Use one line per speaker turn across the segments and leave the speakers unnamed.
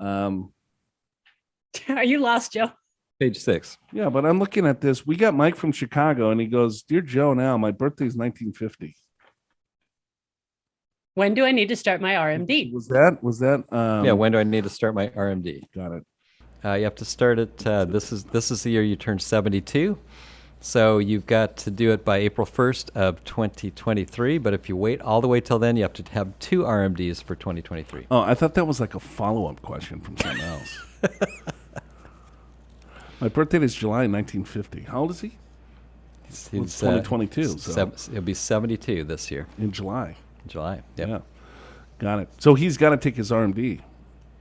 Are you lost, Joe?
Page 6.
Yeah, but I'm looking at this. We got Mike from Chicago, and he goes, "Dear Joe, now my birthday is 1950."
When do I need to start my RMD?
Was that?
Yeah, when do I need to start my RMD?
Got it.
You have to start it. This is the year you turn 72. So you've got to do it by April 1st of 2023. But if you wait all the way till then, you have to have 2 RMDs for 2023.
Oh, I thought that was like a follow-up question from someone else. My birthday is July 1950. How old is he?
He's
2022. So
he'll be 72 this year.
in July.
July. Yep.
Yeah. Got it. So he's got to take his RMD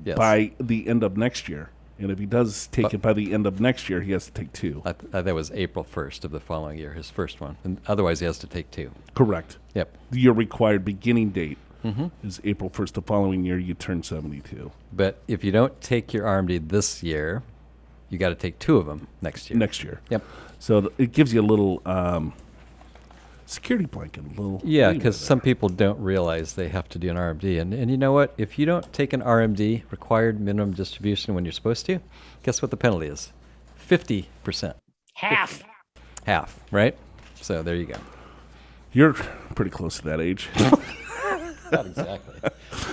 Yes.
by the end of next year. And if he does take it by the end of next year, he has to take 2.
That was April 1st of the following year, his first one. And otherwise, he has to take 2.
Correct.
Yep.
Your required beginning date is April 1st the following year. You turn 72.
But if you don't take your RMD this year, you got to take 2 of them next year.
Next year.
Yep.
So it gives you a little security blanket.
Yeah, because some people don't realize they have to do an RMD. And you know what? If you don't take an RMD, required minimum distribution, when you're supposed to, guess what the penalty is? 50%.
Half.
Half, right? So there you go.
You're pretty close to that age.
Not exactly.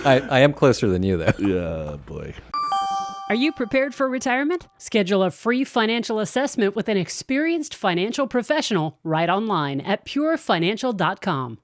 I am closer than you, though.
Yeah, boy.
Are you prepared for retirement? Schedule a free financial assessment with an experienced financial professional right online at purefinancial.com.